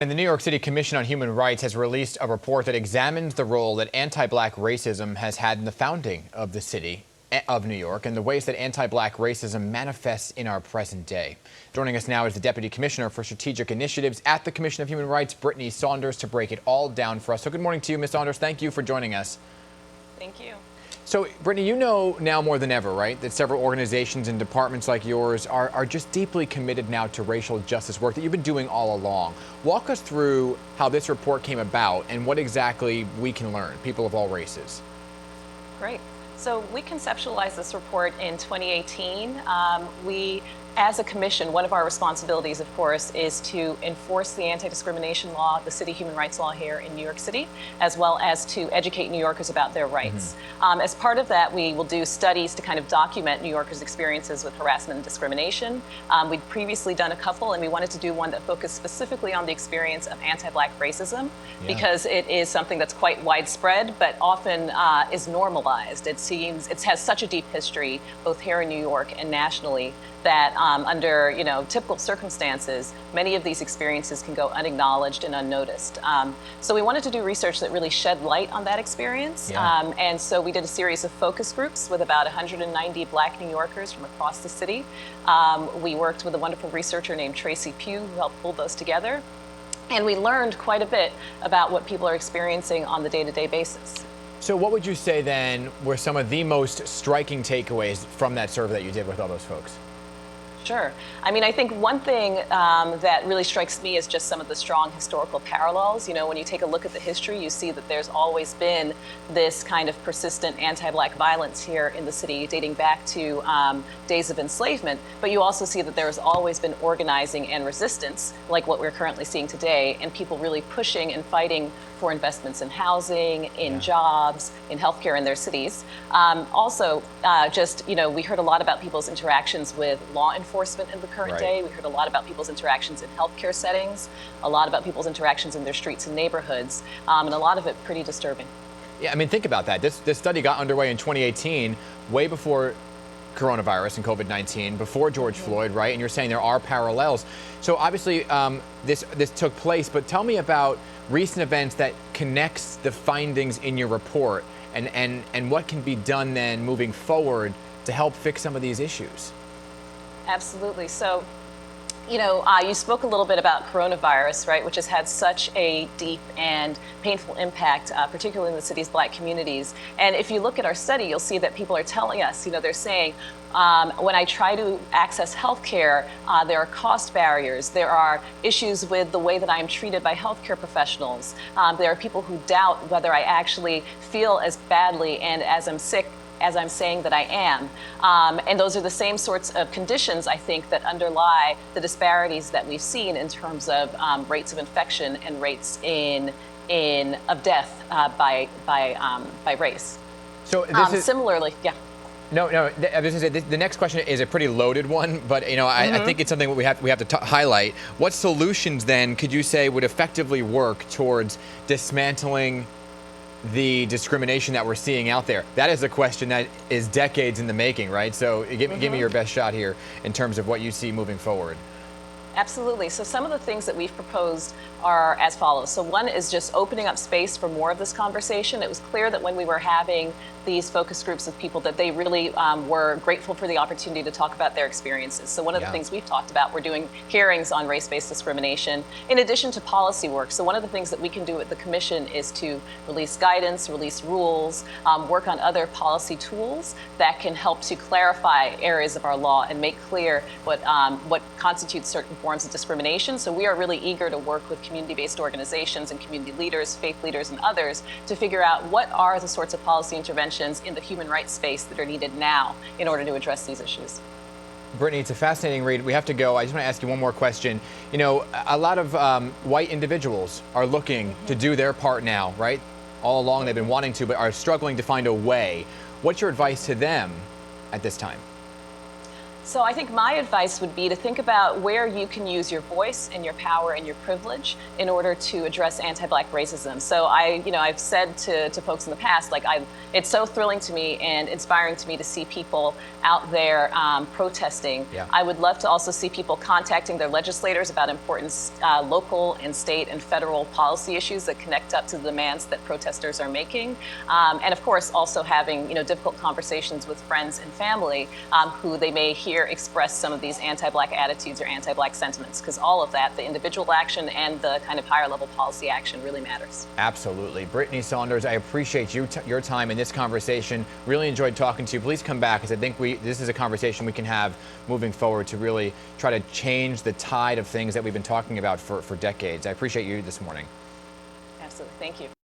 And the New York City Commission on Human Rights has released a report that examines the role that anti-black racism has had in the founding of the city of New York and the ways that anti-black racism manifests in our present day. Joining us now is the Deputy Commissioner for Strategic Initiatives at the Commission of Human Rights, Brittny Saunders, to break it all down for us. So good morning to you, Ms. Saunders. Thank you for joining us. Thank you. So, Brittny, you know now more than ever, right, that several organizations and departments like yours are just deeply committed now to racial justice work that you've been doing all along. Walk us through how this report came about and what exactly we can learn, people of all races. Great. So we conceptualized this report in 2018. As a commission, one of our responsibilities, of course, is to enforce the anti-discrimination law, the city human rights law here in New York City, as well as to educate New Yorkers about their rights. As part of that, we will do studies to kind of document New Yorkers' experiences with harassment and discrimination. We'd previously done a couple, and we wanted to do one that focused specifically on the experience of anti-black racism, because it is something that's quite widespread, but often is normalized. It has such a deep history, both here in New York and nationally, that under typical circumstances, many of these experiences can go unacknowledged and unnoticed. So we wanted to do research that really shed light on that experience. And so we did a series of focus groups with about 190 Black New Yorkers from across the city. We worked with a wonderful researcher named Tracy Pugh, who helped pull those together. And we learned quite a bit about what people are experiencing on the day-to-day basis. So what would you say then were some of the most striking takeaways from that survey that you did with all those folks? Sure. I mean, I think one thing that really strikes me is just some of the strong historical parallels. You know, when you take a look at the history, you see that there's always been this kind of persistent anti-black violence here in the city dating back to days of enslavement. But you also see that there's always been organizing and resistance, like what we're currently seeing today, and people really pushing and fighting for investments in housing, in jobs, in healthcare in their cities. We heard a lot about people's interactions with law enforcement in the current day. We heard a lot about people's interactions in healthcare settings, a lot about people's interactions in their streets and neighborhoods, and a lot of it pretty disturbing. Yeah, I mean, think about that. This study got underway in 2018, way before coronavirus and COVID-19, before George Floyd, right? And you're saying there are parallels. So obviously this took place, but tell me about recent events that connects the findings in your report and what can be done then moving forward to help fix some of these issues. Absolutely. So, you spoke a little bit about coronavirus, right, which has had such a deep and painful impact, particularly in the city's Black communities. And if you look at our study, you'll see that people are telling us, they're saying, when I try to access health care, there are cost barriers. There are issues with the way that I'm treated by healthcare professionals. There are people who doubt whether I actually feel as badly and as I'm sick as I'm saying that I am. And those are the same sorts of conditions, I think, that underlie the disparities that we've seen in terms of rates of infection and rates of death by race. So this is similarly, No. The next question is a pretty loaded one, but I think it's something we have to highlight. What solutions then could you say would effectively work towards dismantling the discrimination that we're seeing out there? That is a question that is decades in the making, right? So give me your best shot here in terms of what you see moving forward. Absolutely. So some of the things that we've proposed are as follows. So one is just opening up space for more of this conversation. It was clear that when we were having these focus groups with people that they really were grateful for the opportunity to talk about their experiences. So one of the things we've talked about, we're doing hearings on race-based discrimination in addition to policy work. So one of the things that we can do at the Commission is to release guidance, release rules, work on other policy tools that can help to clarify areas of our law and make clear what constitutes certain forms of discrimination. So we are really eager to work with community-based organizations and community leaders, faith leaders, and others to figure out what are the sorts of policy interventions in the human rights space that are needed now in order to address these issues. Brittny, it's a fascinating read. We have to go. I just want to ask you one more question. A lot of white individuals are looking to do their part now, right? All along they've been wanting to, but are struggling to find a way. What's your advice to them at this time? So I think my advice would be to think about where you can use your voice and your power and your privilege in order to address anti-Black racism. So I've said to folks in the past, it's so thrilling to me and inspiring to me to see people out there protesting. Yeah. I would love to also see people contacting their legislators about important local and state and federal policy issues that connect up to the demands that protesters are making. And of course, also having difficult conversations with friends and family who they may hear express some of these anti-Black attitudes or anti-Black sentiments, because all of that, the individual action and the kind of higher level policy action, really matters. Absolutely. Brittny Saunders, I appreciate your time in this conversation. Really enjoyed talking to you. Please come back, because I think this is a conversation we can have moving forward to really try to change the tide of things that we've been talking about for decades. I appreciate you this morning. Absolutely. Thank you.